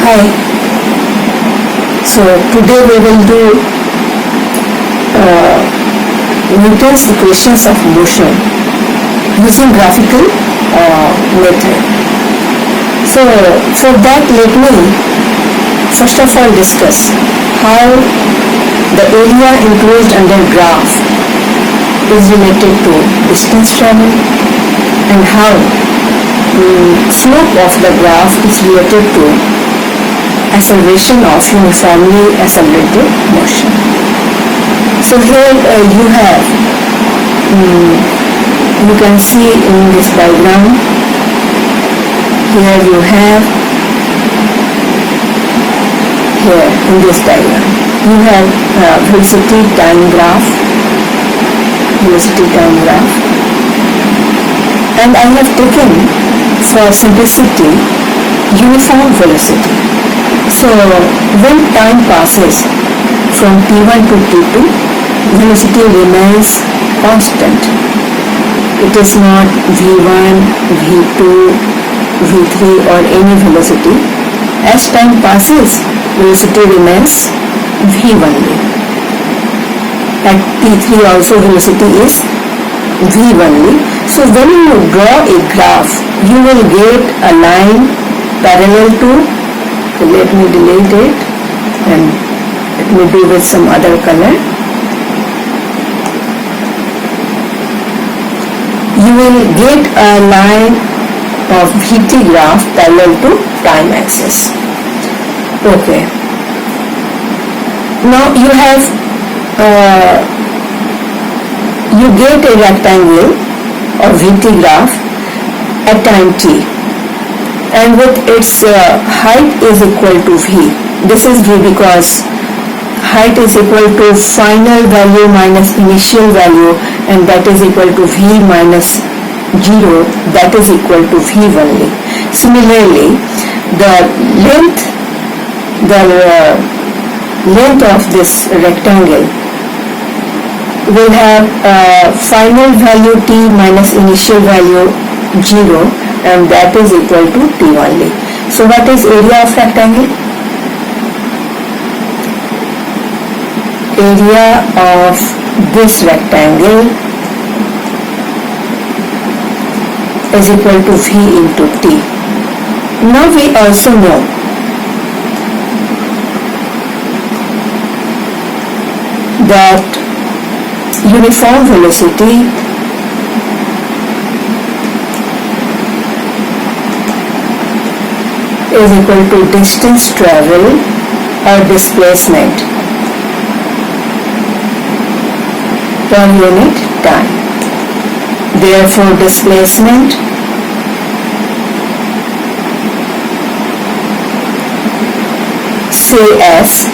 Hi. So today we will do Newton's equations of motion using graphical method. So for that, let me first of all discuss how the area enclosed under graph is related to distance traveled and how slope of the graph is related to acceleration of uniformly accelerated motion. So here you have, you can see in this diagram, here you have, here in this diagram, you have velocity time graph, and I have taken for simplicity uniform velocity. So when time passes from t1 to t2, velocity remains constant. It is not v1, v2, v3 or any velocity. As time passes, velocity remains v only. At t3 also velocity is v only. So when you draw a graph, you will get a line parallel to, let me delete it and let me do with some other color. You will get a line of VT graph parallel to time axis. Okay. Now you have, you get a rectangle or VT graph at time t, and with its height is equal to v. This is v because height is equal to final value minus initial value, and that is equal to v minus 0, that is equal to v only. Similarly, the length of this rectangle will have final value t minus initial value 0, and that is equal to t only. So what is area of rectangle? Area of this rectangle is equal to v into t. Now we also know that uniform velocity is equal to distance traveled or displacement per unit time. Therefore, displacement say S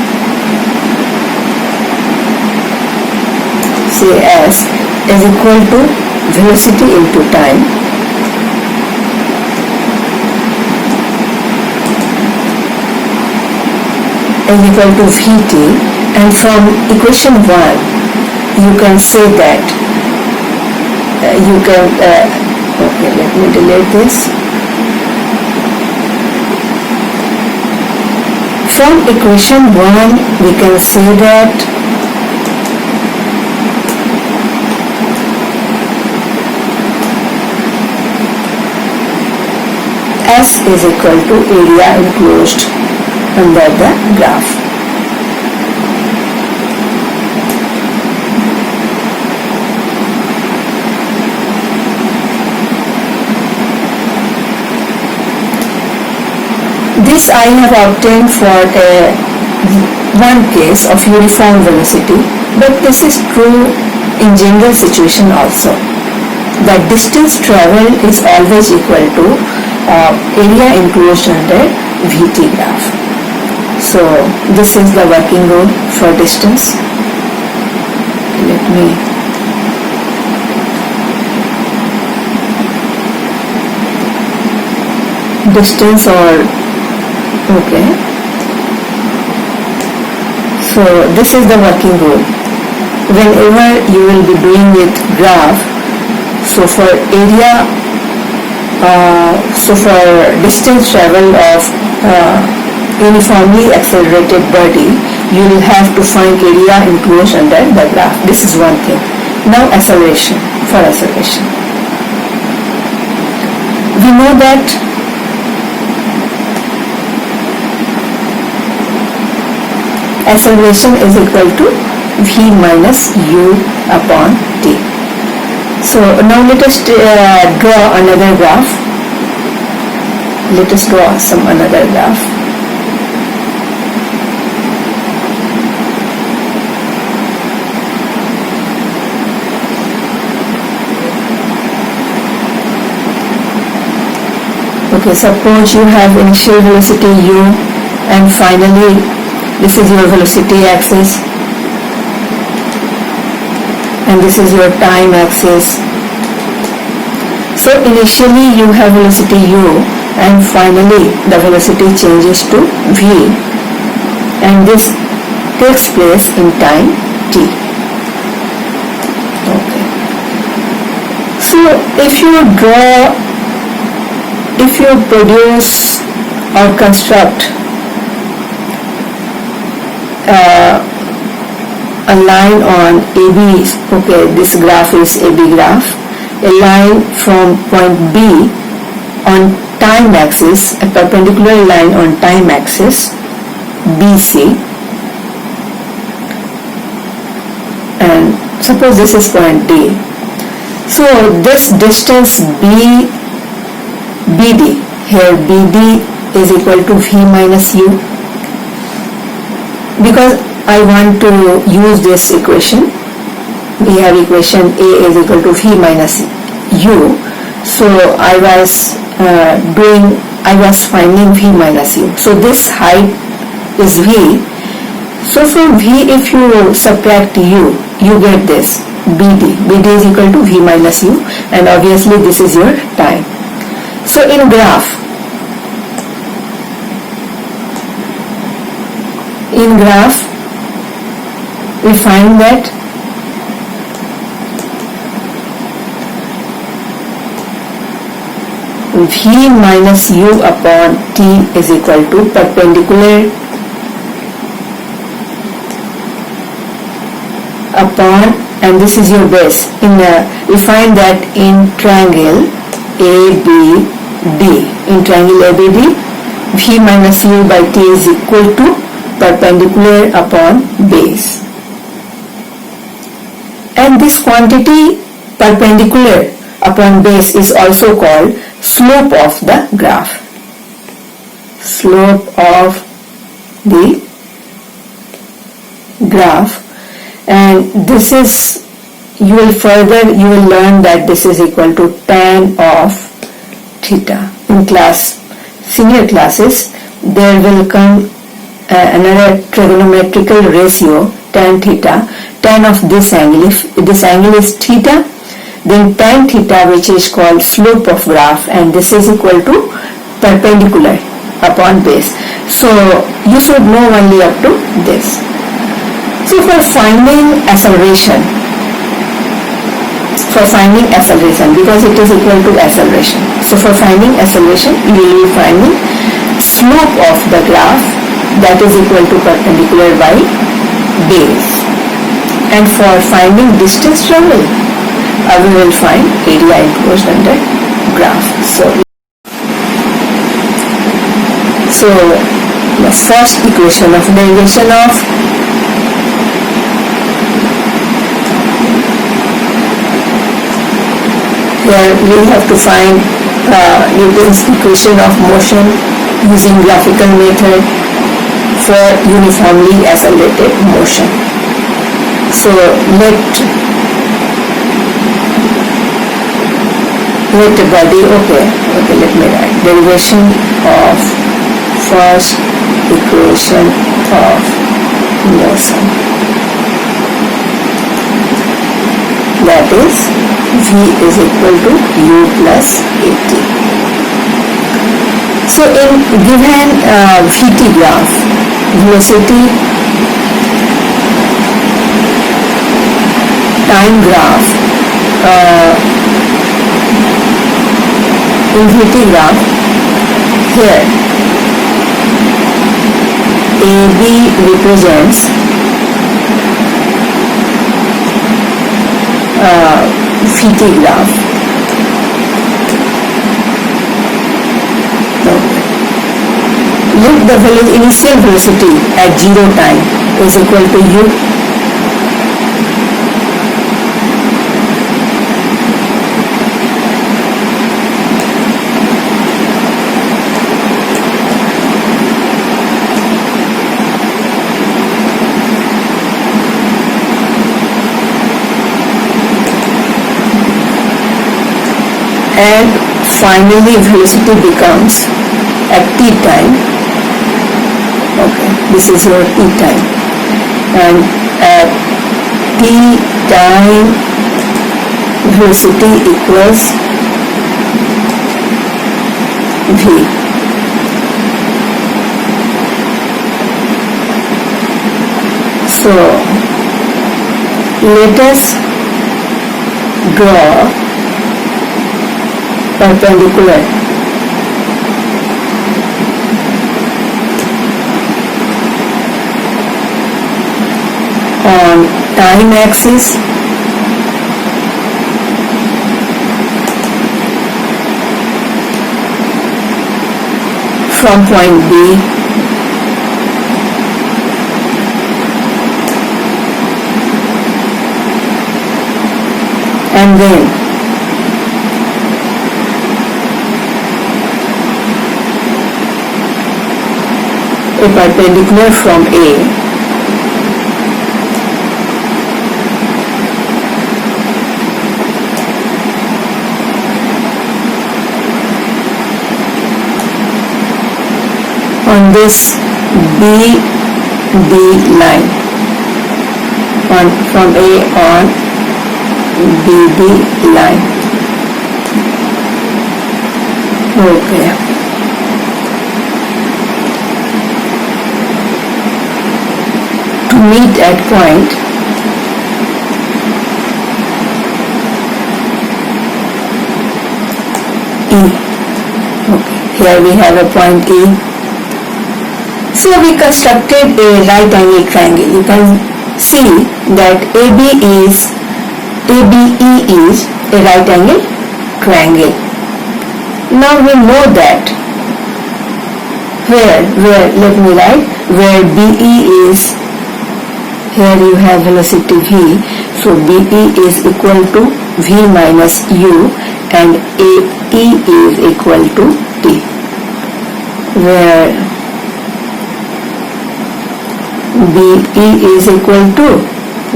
is equal to velocity into time is equal to Vt, and from equation 1 you can say that okay, let me delete this. From equation 1 we can say that S is equal to area enclosed under the graph. This I have obtained for one case of uniform velocity, but this is true in general situation also. The distance traveled is always equal to area enclosed under VT graph. So this is the working rule for distance. Let me distance or okay. So this is the working rule. Whenever you will be doing with graph, so for area, so for distance travel of uniformly accelerated body, you will have to find area enclosed under the graph. This is one thing. Now acceleration. For acceleration, we know that acceleration is equal to v minus u upon t. So now let us draw another graph. Let us draw some another graph. Okay, suppose you have initial velocity u and finally this is your velocity axis and this is your time axis. So initially you have velocity u and finally the velocity changes to v, and this takes place in time t. Okay. So if you produce or construct a line on AB, okay, this graph is AB graph, a line from point B on time axis, a perpendicular line on time axis BC, and suppose this is point D. So this distance BD, here BD is equal to V minus U. Because I want to use this equation, we have equation A is equal to V minus U. So I was finding V minus U. So this height is V. So from V, if you subtract U, you get this BD. BD is equal to V minus U, and obviously this is your time. So in graph, we find that V minus U upon T is equal to perpendicular upon, and this is your base. We find that in triangle ABD, V minus U by T is equal to perpendicular upon base. And this quantity perpendicular upon base is also called slope of the graph. Slope of the graph. And this is, you will learn that this is equal to tan of theta. In senior classes, there will come another trigonometrical ratio, tan theta, tan of this angle. If this angle is theta, then tan theta, which is called slope of graph, and this is equal to perpendicular upon base. So you should know only up to this. So for finding acceleration, because it is equal to acceleration. So for finding acceleration, you will be finding slope of the graph, that is equal to perpendicular by base. And for finding distance traveled, we will find area enclosed under graph. So the first equation of derivation of here we have to find Newton's equation of motion using graphical method for uniformly accelerated motion. So let the body, let me write derivation of first equation of motion, that is V is equal to U plus AT. So in given VT graph, velocity time graph, in VT graph, here AB represents VT graph. Let the initial velocity at 0 time is equal to u. And finally velocity becomes at t time. Okay, this is your t time, and at t time velocity equals v. So let us draw perpendicular on time axis from point B and then a perpendicular from A on this BD line, from A on BD line. Okay. To meet at point E. Okay. Here we have a point E. So we constructed a right angle triangle. You can see that ABE is a right angle triangle. Now we know that where let me write, where BE is, here you have velocity v, so BE is equal to v minus u and AE is equal to t, where BE is equal to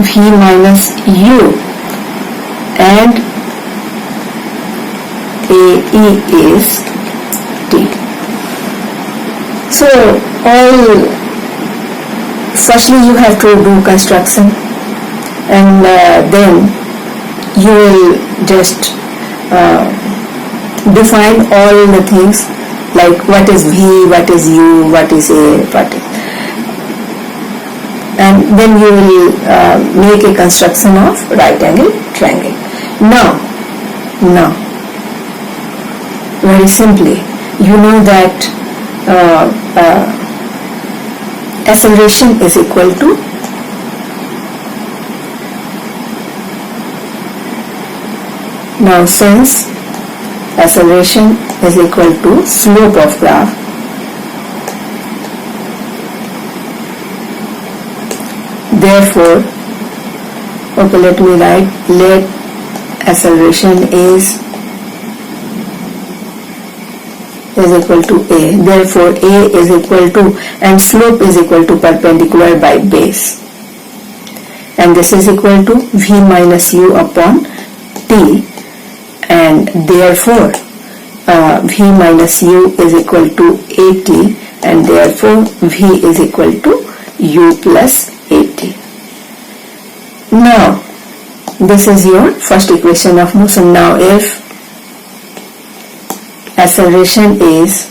v minus u and AE is t. So firstly you have to do construction, and then you will just define all the things like what is v, what is u, what is a, what is, and then you will make a construction of right angle triangle. Now very simply, you know that acceleration is equal to now since acceleration is equal to slope of graph, therefore, okay, let me write, let acceleration is equal to a, therefore a is equal to, and slope is equal to perpendicular by base, and this is equal to v minus u upon t, and therefore v minus u is equal to at, and therefore v is equal to u plus at. Now this is your first equation of motion. Now if acceleration is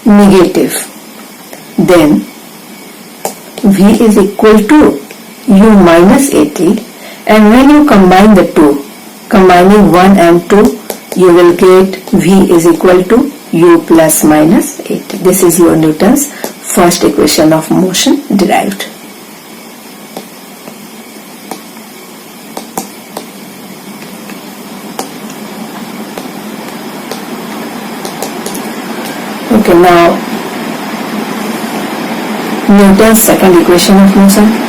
negative, then v is equal to u minus at, and when you combine the two, combining 1 and 2, you will get v is equal to u plus minus at. This is your Newton's first equation of motion derived. Okay, now Newton's second equation of motion.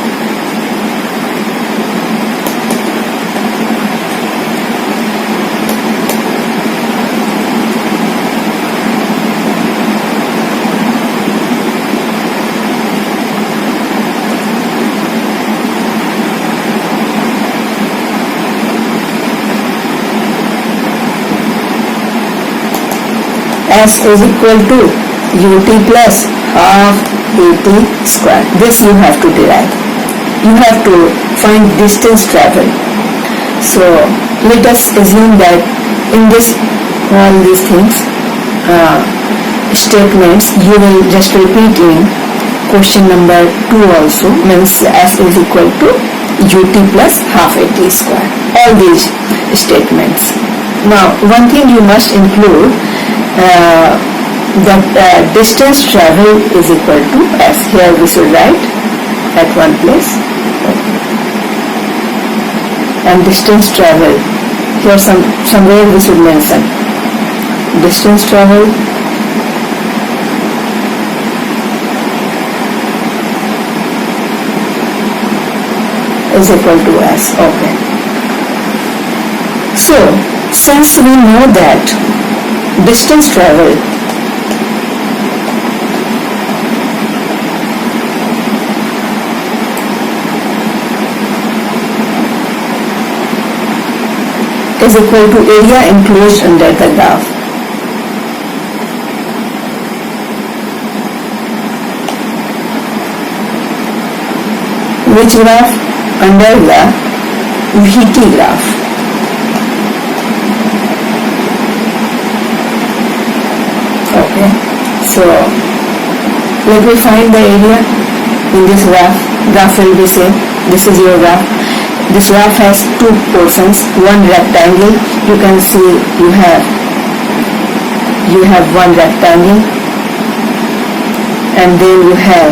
S is equal to ut plus half at square. This you have to derive. You have to find distance traveled. So let us assume that in this all these things statements you will just repeat in question number 2 also, means S is equal to ut plus half at square. All these statements. Now one thing you must include that distance traveled is equal to S. Here we should write at one place. And distance traveled, here somewhere we should mention distance traveled is equal to S. Okay. So since we know that distance traveled is equal to area enclosed under the graph. Which graph? Under the VT graph. Okay, so let me find the area in this graph. Graph will be same. This is your graph. This graph has two portions, one rectangle. You can see you have one rectangle, and then you have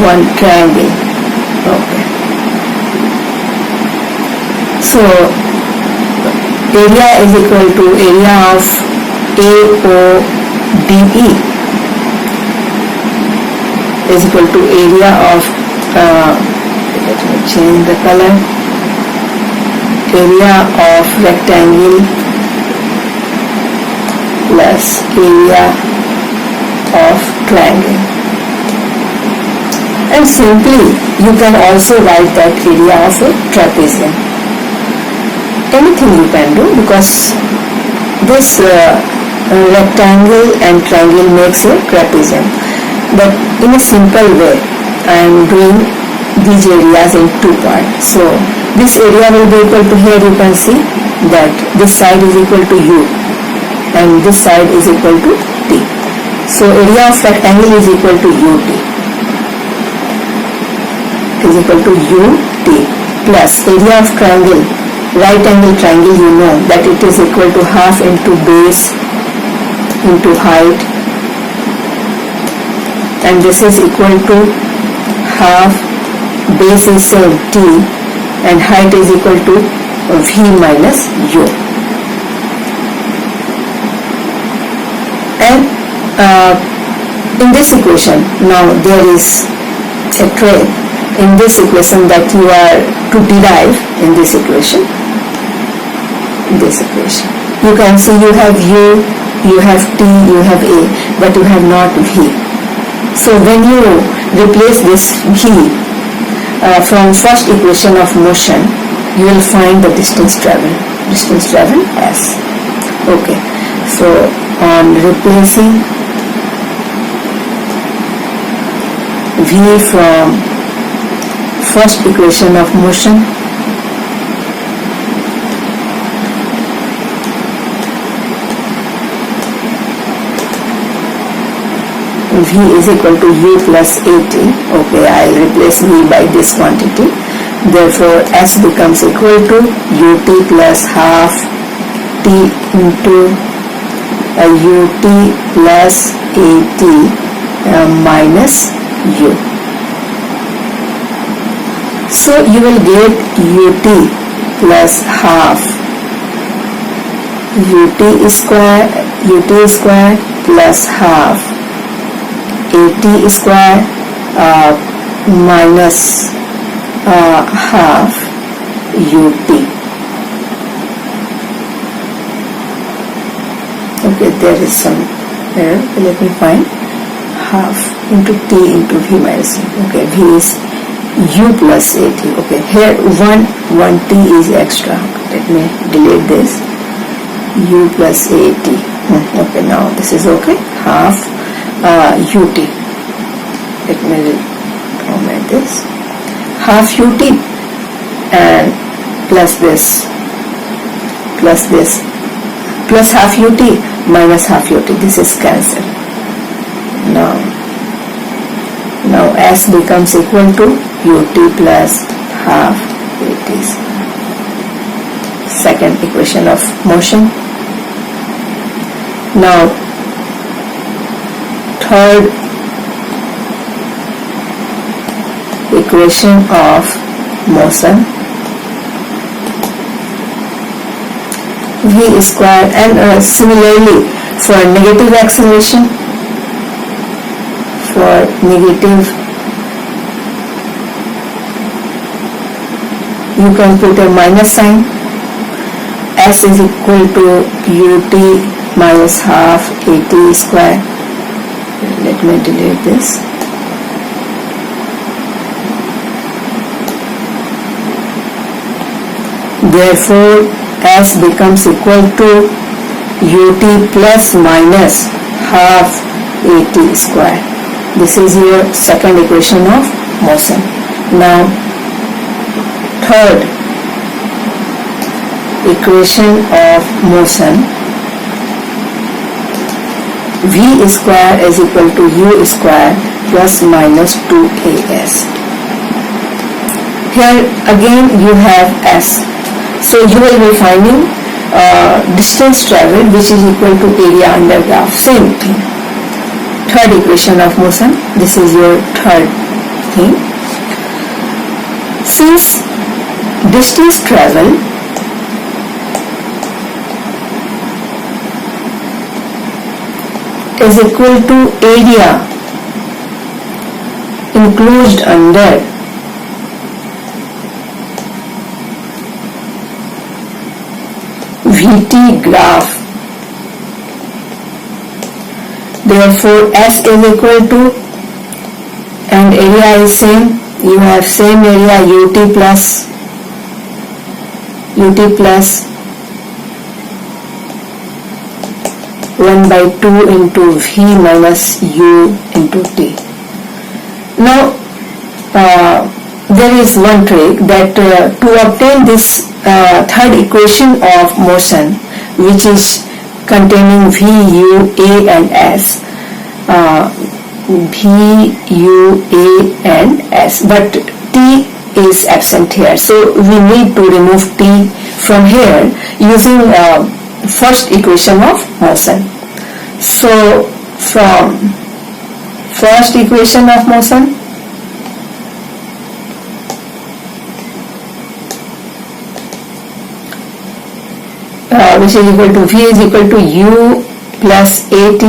one triangle. Okay. So area is equal to area of AODE is equal to area of let me change the color. Area of rectangle plus area of triangle. And simply you can also write that area of a trapezium. Anything you can do, because this rectangle and triangle makes a trapezium. But in a simple way, I am doing these areas in two parts. So this area will be equal to, here you can see that this side is equal to U and this side is equal to T. So area of rectangle is equal to UT. Is equal to UT plus area of triangle, right angle triangle, you know that it is equal to half into base into height, and this is equal to half, base is same T and height is equal to V minus U. And in this equation, now there is a trick in this equation that you are to derive in this equation. You can see you have U, you have T, you have A, but you have not V. So when you replace this V from first equation of motion, you will find the distance traveled. Distance traveled S. Okay. So on replacing V from first equation of motion, V is equal to U plus AT. Okay, I will replace V by this quantity. Therefore, S becomes equal to UT plus half T into ut plus at minus u. So you will get ut plus half ut square plus half at square minus half ut. Okay, there is some error. Let me find half into t into v minus u. Okay, v is u plus at. Okay, here one t is extra. Let me delete this. U plus at. Okay, now this is okay. Half ut. Let me comment this. Half ut and plus this plus half ut minus half ut. This is cancelled. Now s becomes equal to ut plus half at. Second equation of motion. Now third equation of motion. V square, and similarly for negative acceleration, you can put a minus sign. S is equal to ut minus half at square. Let me delete this. Therefore S becomes equal to ut plus minus half at square. This is your second equation of motion. Now third equation of motion. V square is equal to u square plus minus 2as. Here again you have s. So you will be finding distance traveled, which is equal to area under graph. Same thing. Third equation of motion. This is your third thing. Since distance traveled is equal to area enclosed under VT graph, therefore S is equal to, and area is same, you have same area ut plus 1 by 2 into V minus U into T. Now there is one trick that to obtain this third equation of motion, which is containing V, U, A and S, V, U, A and S, but T is absent here, so we need to remove T from here using first equation of motion. So from first equation of motion, which is equal to V is equal to U plus AT,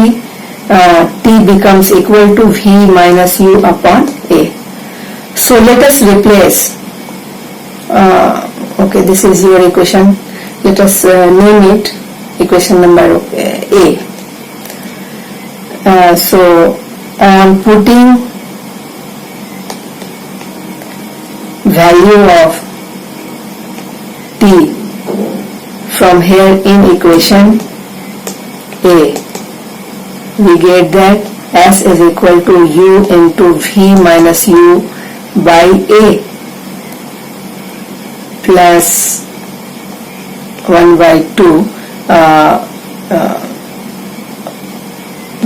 T becomes equal to V minus U upon A. So let us replace, okay, this is your equation, let us name it equation number A. So I am putting value of T from here in equation A. We get that S is equal to U into V minus U by A plus 1 by 2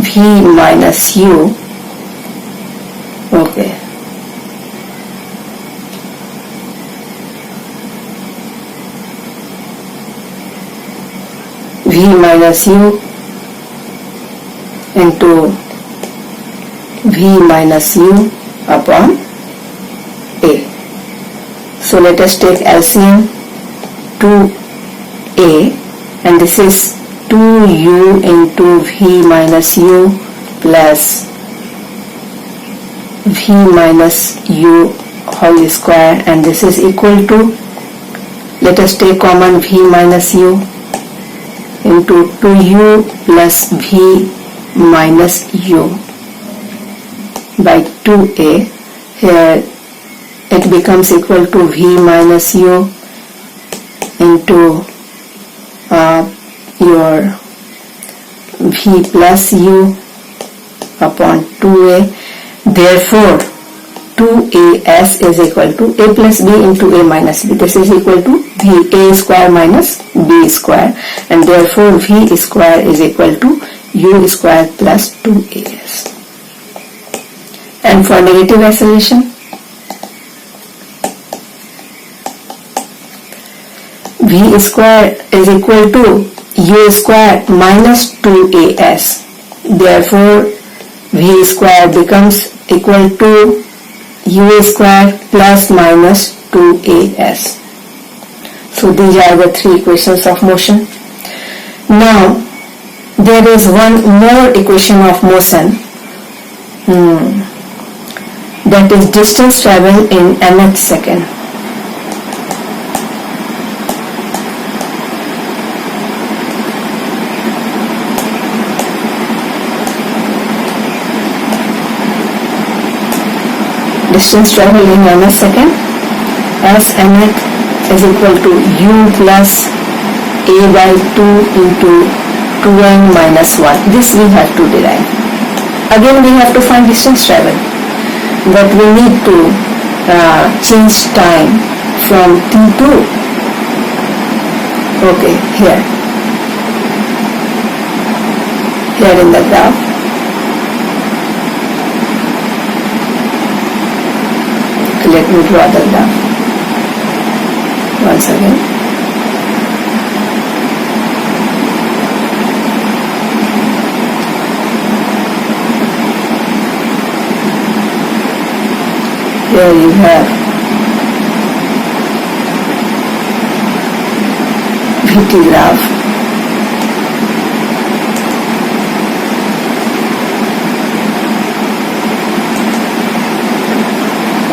V minus U. Okay. V minus U into v minus u upon a. So let us take LCM 2a, and this is 2u into v minus u plus v minus u whole square, and this is equal to, let us take common v minus u into 2u plus v minus u by 2a. Here it becomes equal to v minus u into your v plus u upon 2a. Therefore 2as is equal to a plus b into a minus b. This is equal to v a square minus b square, and therefore v square is equal to u square plus 2as. And for negative acceleration, v square is equal to u square minus 2as. Therefore v square becomes equal to u square plus minus 2as. So these are the three equations of motion. Now there is one more equation of motion, that is distance traveled in nth second. Distance traveled in nth second as nth is equal to u plus a by 2 into 2n minus 1. This we have to derive. Again we have to find distance traveled, but we need to change time from t to, okay, here in the graph. Let me draw the graph once again. Here you have VT graph.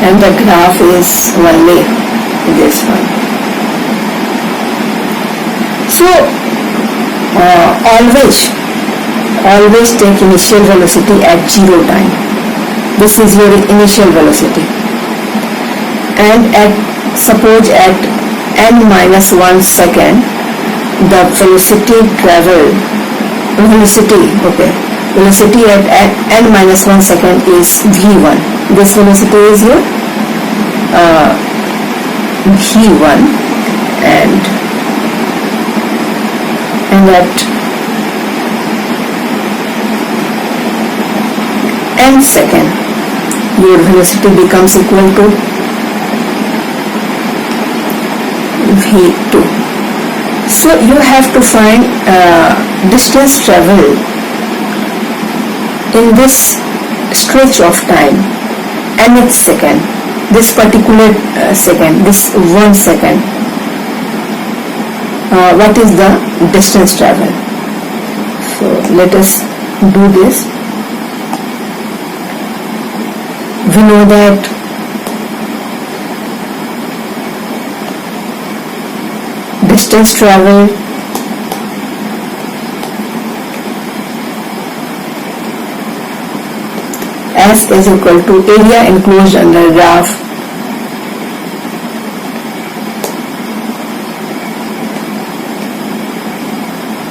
And the graph is only this one. So always take initial velocity at 0 time. This is your initial velocity, and suppose at n minus 1 second the velocity at n minus 1 second is v1. This velocity is your v1, and at n second your velocity becomes equal to v2. So you have to find distance traveled in this stretch of time, nth second, this particular second, this 1 second. What is the distance traveled? So let us do this. We know that distance traveled S is equal to area enclosed under graph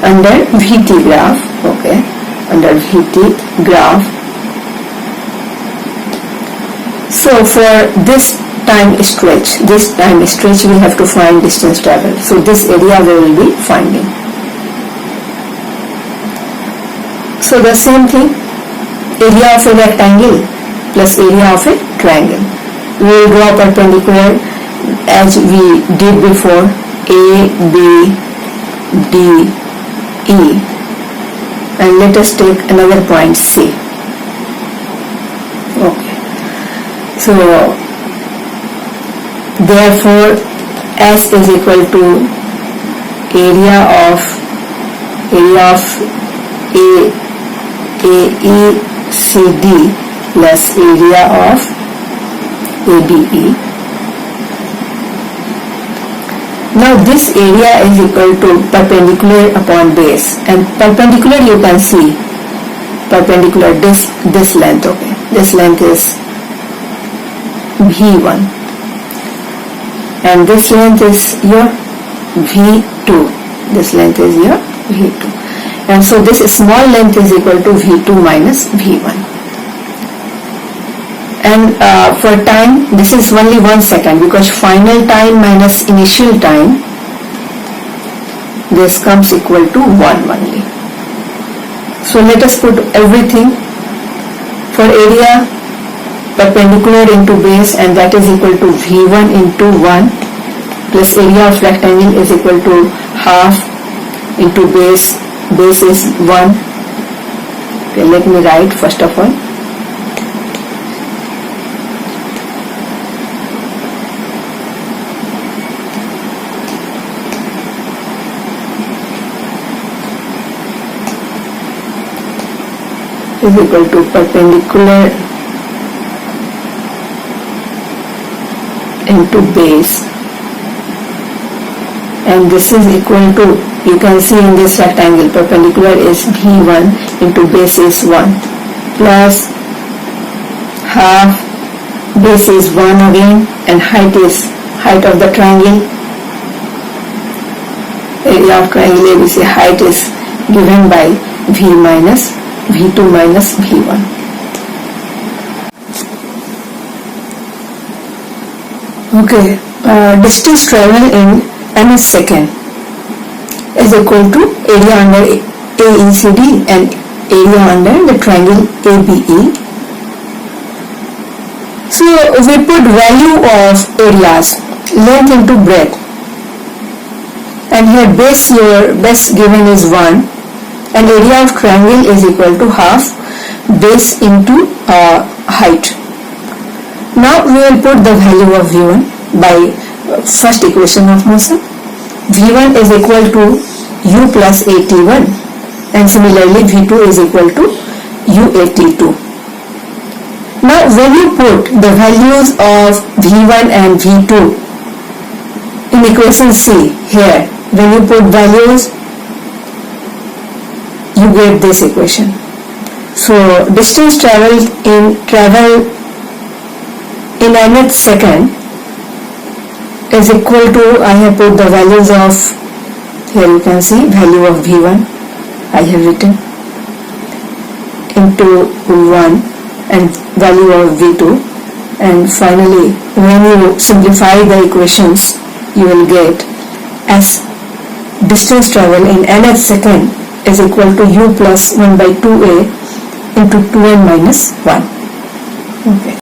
under VT graph, okay, under VT graph. So for this time stretch we have to find distance traveled. So this area we will be finding. So the same thing, area of a rectangle plus area of a triangle. We will draw perpendicular as we did before, A, B, D, E. and let us take another point C. Okay, so therefore S is equal to area of AECD plus area of ABE. Now this area is equal to perpendicular upon base, and perpendicular you can see perpendicular this length. Okay, this length is V1 and this length is your V2. This length is your V2, and so this small length is equal to V2 minus V1. And for time, this is only 1 second, because final time minus initial time, this comes equal to 1 only. So let us put everything for area perpendicular into base, and that is equal to V1 into 1 plus area of rectangle is equal to half into base is 1. Okay, let me write first of all. Is equal to perpendicular into base, and this is equal to, you can see in this rectangle, perpendicular is V1 into base is 1 plus half base is 1 again, and height is height of the triangle, area of triangle ABC, height is given by V2 minus V1. Okay, distance travel in ms second is equal to area under AECD and area under the triangle ABE. So we put value of areas, length into breadth, and here your base given is 1, and area of triangle is equal to half base into height. Now we will put the value of V1 by first equation of motion. V1 is equal to U plus AT1, and similarly V2 is equal to UAT2. Now when you put the values of V1 and V2 in equation C here, when you put values, you get this equation. So distance travel in nth second is equal to, I have put the values of, here you can see value of V1 I have written into 1 and value of V2, and finally when you simplify the equations you will get as distance travel in nth second is equal to U plus 1 by 2A into 2n minus 1. Okay.